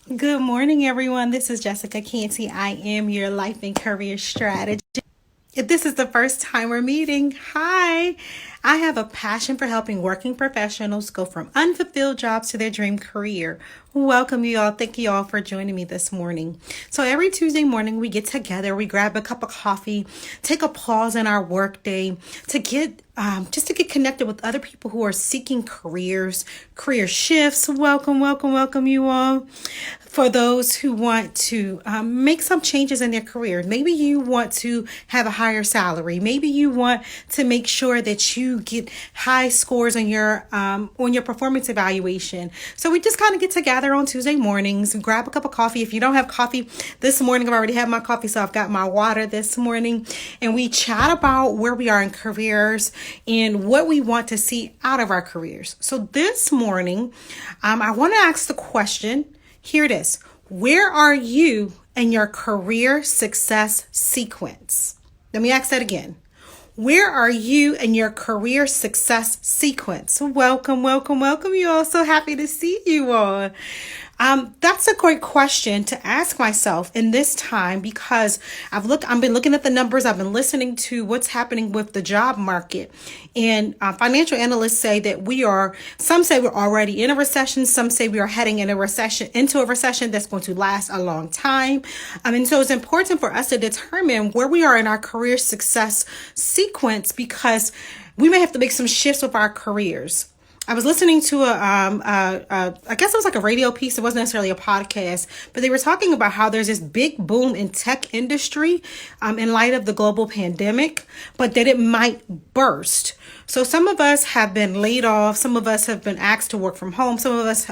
Good morning, everyone. This is Jessica Canty. I am your life and career strategist. If this is the first time we're meeting, hi. I have a passion for helping working professionals go from unfulfilled jobs to their dream career. Welcome, you all. Thank you all for joining me this morning. So every Tuesday morning, we get together, we grab a cup of coffee, take a pause in our workday to get just to get connected with other people who are seeking careers, career shifts. Welcome, welcome, welcome, you all. For those who want to make some changes in their career, maybe you want to have a higher salary. Maybe you want to make sure that you get high scores on your performance evaluation. So we just kind of get together on Tuesday mornings, grab a cup of coffee. If you don't have coffee this morning, I've already had my coffee, so I've got my water this morning, and we chat about where we are in careers and what we want to see out of our careers. So this morning, I want to ask the question. Here it is. Where are you in your career success sequence? Let me ask that again. Where are you in your career success sequence? Welcome, welcome, welcome, you all. So happy to see you all. That's a great question to ask myself in this time because I've been looking at the numbers. I've been listening to what's happening with the job market, and financial analysts say that some say we're already in a recession. Some say we are heading into a recession that's going to last a long time. And so it's important for us to determine where we are in our career success sequence because we may have to make some shifts with our careers. I was listening to I guess it was like a radio piece. It wasn't necessarily a podcast, but they were talking about how there's this big boom in tech industry in light of the global pandemic, but that it might burst. So some of us have been laid off. Some of us have been asked to work from home. Some of us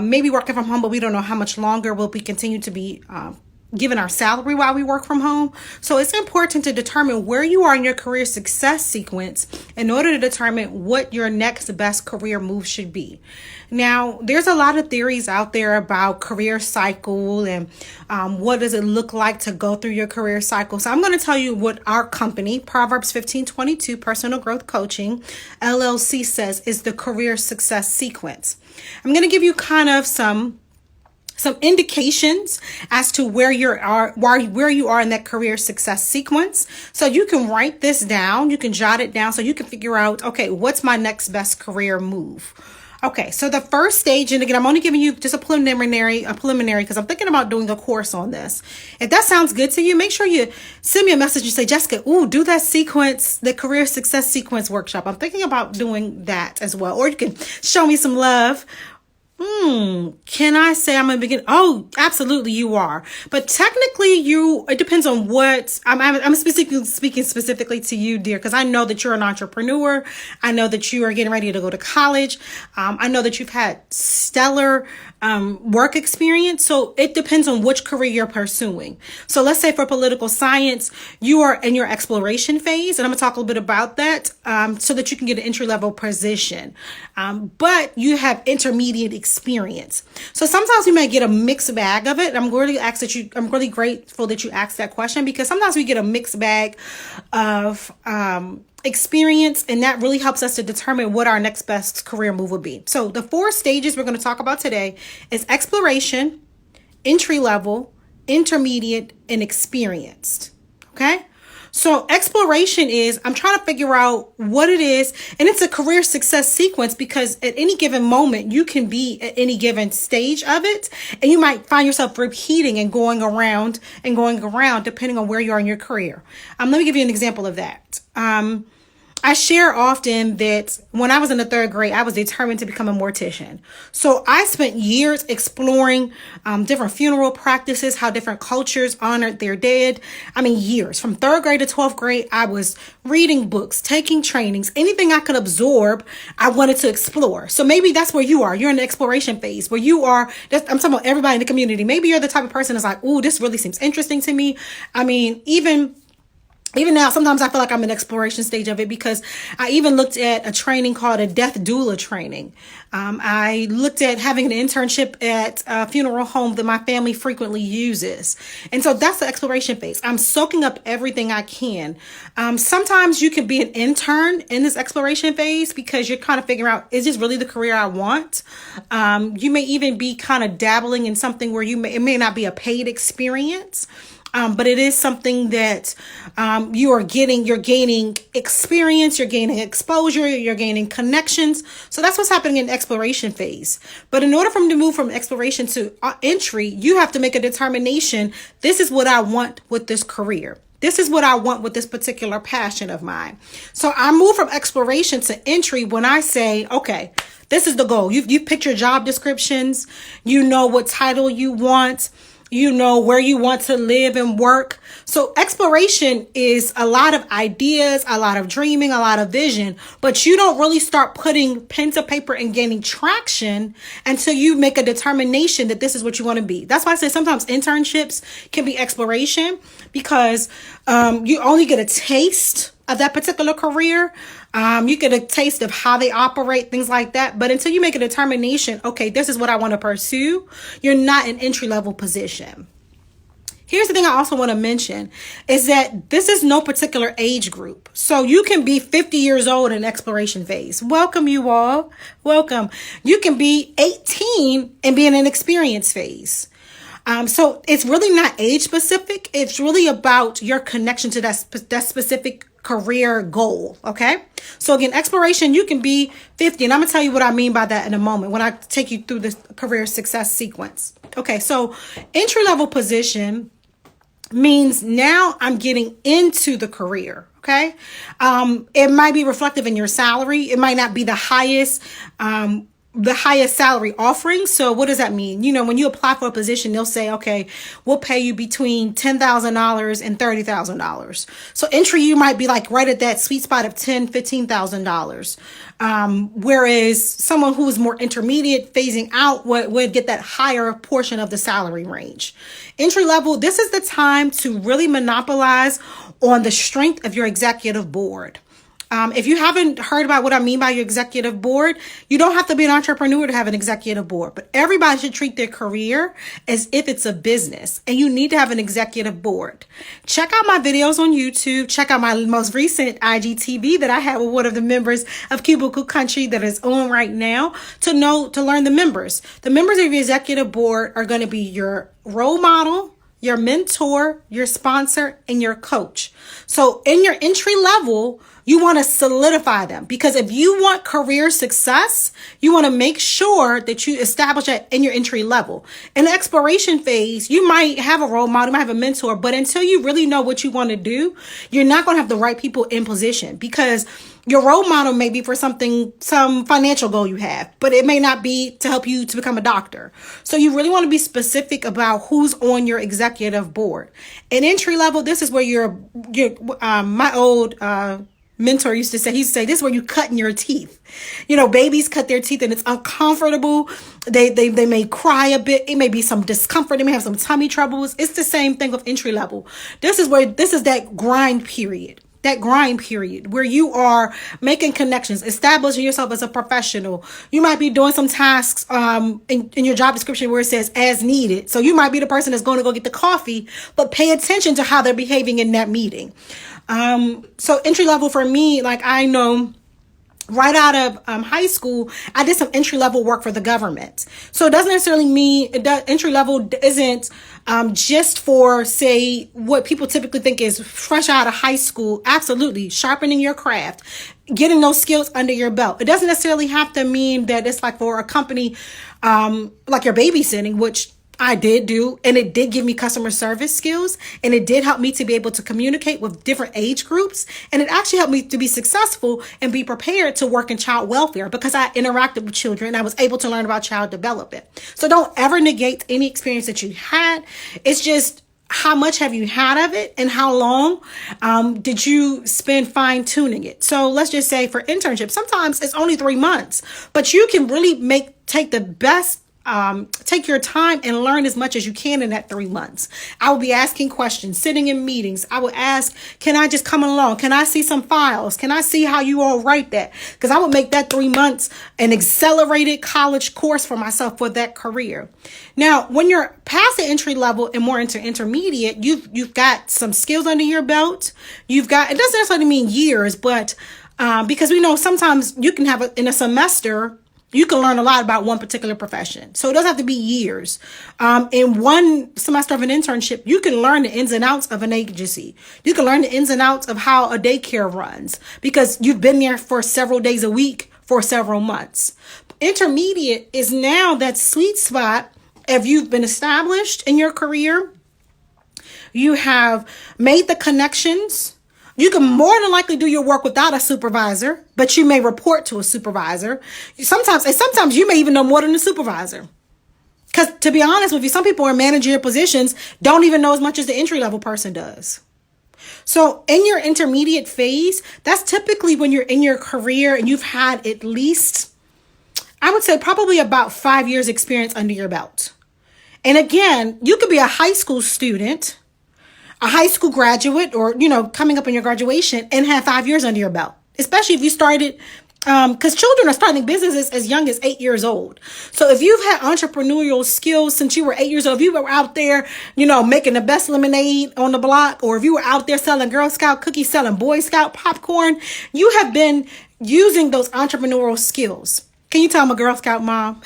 may be working from home, but we don't know how much longer will we continue to be given our salary while we work from home. So it's important to determine where you are in your career success sequence in order to determine what your next best career move should be. Now, there's a lot of theories out there about career cycle and what does it look like to go through your career cycle. So I'm going to tell you what our company, Proverbs 1522 Personal Growth Coaching, LLC, says is the career success sequence. I'm going to give you kind of some indications as to where you are in that career success sequence. So you can write this down, you can jot it down so you can figure out, okay, what's my next best career move? Okay, so the first stage, and again, I'm only giving you just a preliminary because I'm thinking about doing a course on this. If that sounds good to you, make sure you send me a message and say, Jessica, do that sequence, the career success sequence workshop. I'm thinking about doing that as well. Or you can show me some love. Can I say I'm a beginner? Oh, absolutely you are. But technically it depends on what, I'm speaking specifically to you, dear, because I know that you're an entrepreneur. I know that you are getting ready to go to college. I know that you've had stellar work experience. So it depends on which career you're pursuing. So let's say for political science, you are in your exploration phase, and I'm gonna talk a little bit about that so that you can get an entry-level position. But you have intermediate experience. So sometimes we might get a mixed bag of it. I'm really grateful that you asked that question because sometimes we get a mixed bag of experience, and that really helps us to determine what our next best career move would be. So the 4 stages we're going to talk about today is exploration, entry level, intermediate, and experienced. Okay? So exploration is, I'm trying to figure out what it is, and it's a career success sequence because at any given moment, you can be at any given stage of it, and you might find yourself repeating and going around depending on where you are in your career. Let me give you an example of that. I share often that when I was in the 3rd grade, I was determined to become a mortician. So I spent years exploring different funeral practices, how different cultures honored their dead. Years. From 3rd grade to 12th grade, I was reading books, taking trainings, anything I could absorb, I wanted to explore. So maybe that's where you are. You're in the exploration phase where you are. I'm talking about everybody in the community. Maybe you're the type of person that's like, this really seems interesting to me. Even Even now, sometimes I feel like I'm in exploration stage of it, because I even looked at a training called a death doula training. I looked at having an internship at a funeral home that my family frequently uses. And so that's the exploration phase. I'm soaking up everything I can. Sometimes you can be an intern in this exploration phase because you're kind of figuring out, is this really the career I want? You may even be kind of dabbling in something where it may not be a paid experience. But it is something that you're gaining experience, you're gaining exposure, you're gaining connections. So that's what's happening in exploration phase. But in order for them to move from exploration to entry, you have to make a determination. This is what I want with this career. This is what I want with this particular passion of mine. So I move from exploration to entry when I say, okay, this is the goal. You've picked your job descriptions. You know what title you want. You know where you want to live and work. So exploration is a lot of ideas, a lot of dreaming, a lot of vision, but you don't really start putting pen to paper and gaining traction until you make a determination that this is what you want to be. That's why I say sometimes internships can be exploration, because you only get a taste of that particular career. You get a taste of how they operate, things like that. But until you make a determination, okay, this is what I want to pursue, you're not in entry-level position. Here's the thing I also want to mention is that this is no particular age group. So you can be 50 years old in exploration phase. Welcome, you all. Welcome. You can be 18 and be in an experience phase. So it's really not age specific. It's really about your connection to that specific career goal. Okay. So again, exploration, you can be 50. And I'm going to tell you what I mean by that in a moment when I take you through this career success sequence. Okay. So entry level position means now I'm getting into the career. Okay. It might be reflective in your salary. It might not be the highest salary offering. So what does that mean? You know, when you apply for a position, they'll say, okay, we'll pay you between $10,000 and $30,000. So entry, you might be like right at that sweet spot of $10,000, $15,000. Whereas someone who is more intermediate, phasing out, would get that higher portion of the salary range. Entry level, this is the time to really monopolize on the strength of your executive board. If you haven't heard about what I mean by your executive board, you don't have to be an entrepreneur to have an executive board, but everybody should treat their career as if it's a business, and you need to have an executive board. Check out my videos on YouTube. Check out my most recent IGTV that I have with one of the members of Cubicle Country that is on right now to learn the members. The members of your executive board are going to be your role model, your mentor, your sponsor, and your coach. So in your entry level, you want to solidify them, because if you want career success, you want to make sure that you establish that in your entry level. In the exploration phase, you might have a role model, you might have a mentor, but until you really know what you want to do, you're not going to have the right people in position, because your role model may be for some financial goal you have, but it may not be to help you to become a doctor. So you really want to be specific about who's on your executive board. In entry level, this is where my old mentor used to say, this is where you cut in your teeth. You know, babies cut their teeth and it's uncomfortable. They may cry a bit. It may be some discomfort. They may have some tummy troubles. It's the same thing with entry level. This is that grind period. That grind period where you are making connections, establishing yourself as a professional. You might be doing some tasks in your job description where it says as needed. So you might be the person that's going to go get the coffee, but pay attention to how they're behaving in that meeting. So entry level for me, like I know right out of high school, I did some entry level work for the government. So it doesn't necessarily mean entry level isn't just for, say, what people typically think is fresh out of high school. Absolutely. Sharpening your craft, getting those skills under your belt. It doesn't necessarily have to mean that it's like for a company like you're babysitting, which I did do, and it did give me customer service skills, and it did help me to be able to communicate with different age groups, and it actually helped me to be successful and be prepared to work in child welfare because I interacted with children and I was able to learn about child development. So don't ever negate any experience that you had. It's just how much have you had of it and how long did you spend fine tuning it? So let's just say for internship, sometimes it's only 3 months, but you can really take the best take your time and learn as much as you can in that 3 months. I will be asking questions, sitting in meetings. I will ask, can I just come along? Can I see some files? Can I see how you all write that? Because I would make that 3 months an accelerated college course for myself for that career. Now, when you're past the entry level and more into intermediate, you've got some skills under your belt. It doesn't necessarily mean years, but because we know sometimes you can have in a semester, you can learn a lot about one particular profession. So it doesn't have to be years. In one semester of an internship, you can learn the ins and outs of an agency. You can learn the ins and outs of how a daycare runs because you've been there for several days a week for several months. Intermediate is now that sweet spot. If you've been established in your career, you have made the connections. You can more than likely do your work without a supervisor, but you may report to a supervisor. Sometimes you may even know more than the supervisor. Because to be honest with you, some people in managerial positions don't even know as much as the entry level person does. So in your intermediate phase, that's typically when you're in your career and you've had at least, I would say probably about 5 years experience under your belt. And again, you could be a high school student, a high school graduate, or, coming up on your graduation and have 5 years under your belt, especially if you started, because children are starting businesses as young as 8 years old. So if you've had entrepreneurial skills since you were 8 years old, if you were out there, making the best lemonade on the block, or if you were out there selling Girl Scout cookies, selling Boy Scout popcorn, you have been using those entrepreneurial skills. Can you tell I'm a Girl Scout mom?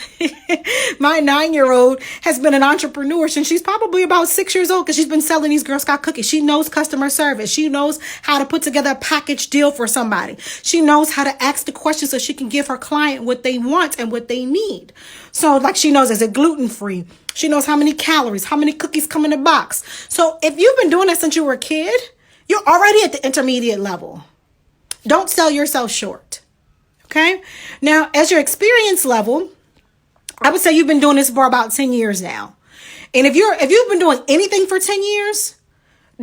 My 9-year-old has been an entrepreneur since she's probably about 6 years old because she's been selling these Girl Scout cookies. She knows customer service. She knows how to put together a package deal for somebody. She knows how to ask the questions so she can give her client what they want and what they need. So like she knows, is it gluten-free? She knows how many calories, how many cookies come in the box. So if you've been doing that since you were a kid, you're already at the intermediate level. Don't sell yourself short. Okay. Now, as your experience level, I would say you've been doing this for about 10 years now. And if you've been doing anything for 10 years,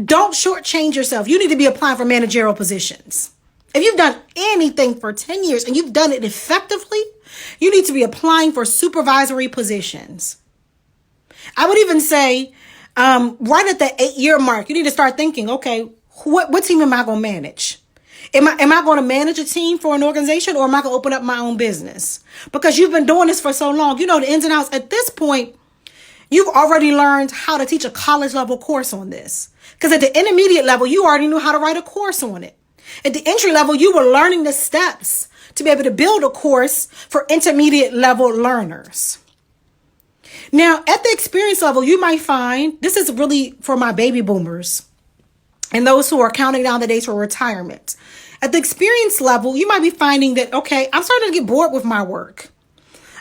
don't shortchange yourself. You need to be applying for managerial positions. If you've done anything for 10 years and you've done it effectively, you need to be applying for supervisory positions. I would even say, right at the 8-year mark, you need to start thinking, okay, what team am I going to manage? Am I going to manage a team for an organization, or am I going to open up my own business? Because you've been doing this for so long, you know the ins and outs. At this point, you've already learned how to teach a college level course on this. Because at the intermediate level, you already knew how to write a course on it. At the entry level, you were learning the steps to be able to build a course for intermediate level learners. Now, at the experience level, you might find, this is really for my baby boomers and those who are counting down the days for retirement. At the experience level, you might be finding that, okay, I'm starting to get bored with my work.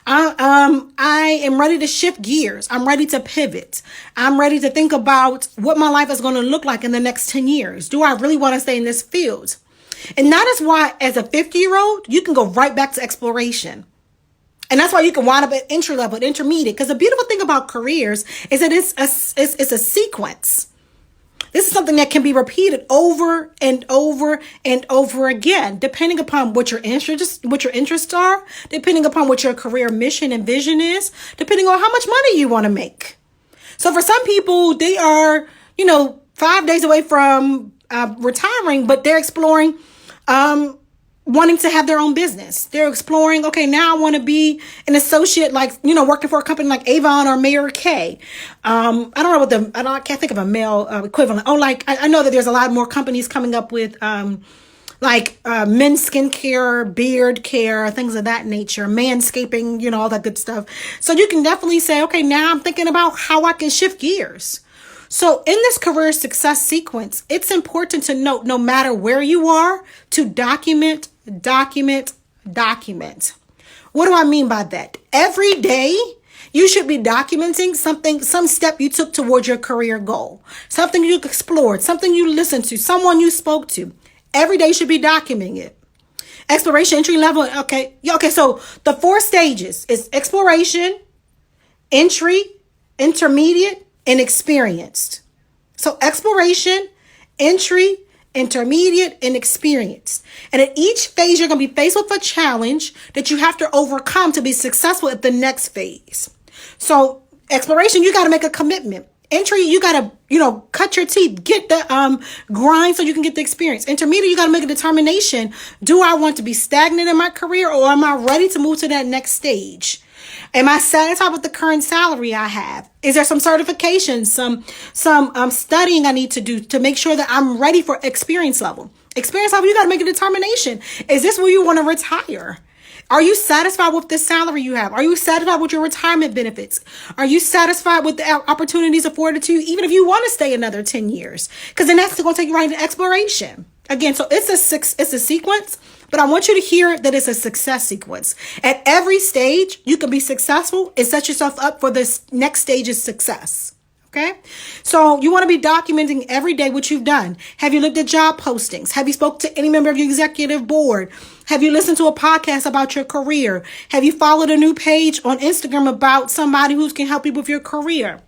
I am ready to shift gears. I'm ready to pivot. I'm ready to think about what my life is going to look like in the next 10 years. Do I really want to stay in this field? And that is why, as a 50-year-old, you can go right back to exploration. And that's why you can wind up at entry level, at intermediate. Because the beautiful thing about careers is that it's a sequence. This is something that can be repeated over and over and over again, depending upon what your interests are, depending upon what your career mission and vision is, depending on how much money you want to make. So for some people, they are, 5 days away from retiring, but they're exploring wanting to have their own business. They're exploring, okay, now I want to be an associate, working for a company like Avon or Mary Kay. I can't think of a male equivalent. I know that there's a lot more companies coming up with, men's skincare, beard care, things of that nature, manscaping, all that good stuff. So you can definitely say, okay, now I'm thinking about how I can shift gears. So in this career success sequence, it's important to note, no matter where you are, to document. What do I mean by that? Every day, you should be documenting some step you took towards your career goal, something you explored, something you listened to, someone you spoke to. Every day you should be documenting it. Exploration, entry level. Okay. So the 4 stages is exploration, entry, intermediate, and experienced. So exploration, entry, intermediate, and experienced. And at each phase, you're going to be faced with a challenge that you have to overcome to be successful at the next phase. So exploration, you got to make a commitment. Entry, you got to, cut your teeth, get the grind so you can get the experience. Intermediate, you got to make a determination. Do I want to be stagnant in my career, or am I ready to move to that next stage? Am I satisfied with the current salary I have? Is there some certifications, some studying I need to do to make sure that I'm ready for experience level? Experience level, you got to make a determination. Is this where you want to retire? Are you satisfied with the salary you have? Are you satisfied with your retirement benefits? Are you satisfied with the opportunities afforded to you, even if you want to stay another 10 years? Because then that's going to take you right into exploration. Again, so it's a sequence, but I want you to hear that it's a success sequence. At every stage, you can be successful and set yourself up for this next stage of success. Okay. So you want to be documenting every day what you've done. Have you looked at job postings? Have you spoke to any member of your executive board? Have you listened to a podcast about your career? Have you followed a new page on Instagram about somebody who can help you with your career?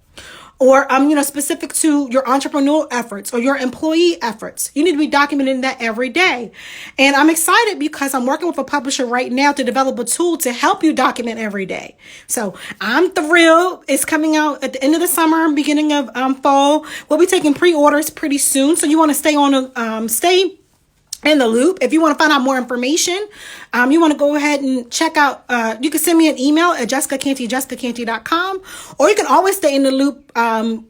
Or, specific to your entrepreneurial efforts or your employee efforts. You need to be documenting that every day. And I'm excited because I'm working with a publisher right now to develop a tool to help you document every day. So I'm thrilled. It's coming out at the end of the summer, beginning of fall. We'll be taking pre-orders pretty soon. So you want to stay in the loop. If you want to find out more information, you want to go ahead and check out, you can send me an email at jessicacanty@jessicacanty.com, or you can always stay in the loop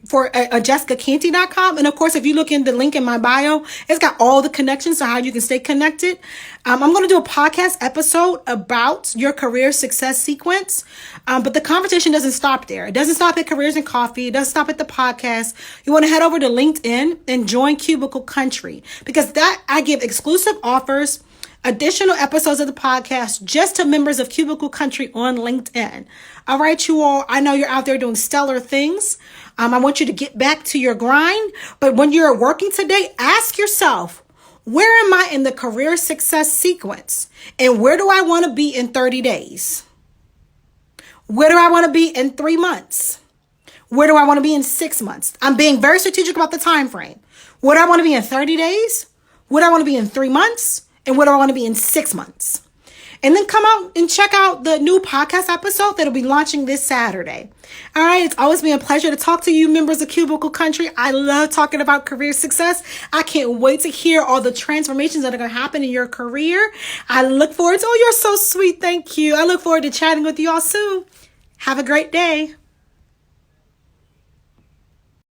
for jessicacanty.com. And of course, if you look in the link in my bio, it's got all the connections to how you can stay connected. I'm going to do a podcast episode about your career success sequence. But the conversation doesn't stop there. It doesn't stop at Careers and Coffee. It doesn't stop at the podcast. You want to head over to LinkedIn and join Cubicle Country, because that I give exclusive offers, additional episodes of the podcast just to members of Cubicle Country on LinkedIn. All right, you all, I know you're out there doing stellar things. I want you to get back to your grind. But when you're working today, ask yourself, where am I in the career success sequence? And where do I want to be in 30 days? Where do I want to be in 3 months? Where do I want to be in 6 months? I'm being very strategic about the time frame. Where do I want to be in 30 days? Where do I want to be in 3 months? And where do I want to be in 6 months? And then come out and check out the new podcast episode that'll be launching this Saturday. All right. It's always been a pleasure to talk to you, members of Cubicle Country. I love talking about career success. I can't wait to hear all the transformations that are going to happen in your career. I look forward to, oh, you're so sweet. Thank you. I look forward to chatting with you all soon. Have a great day.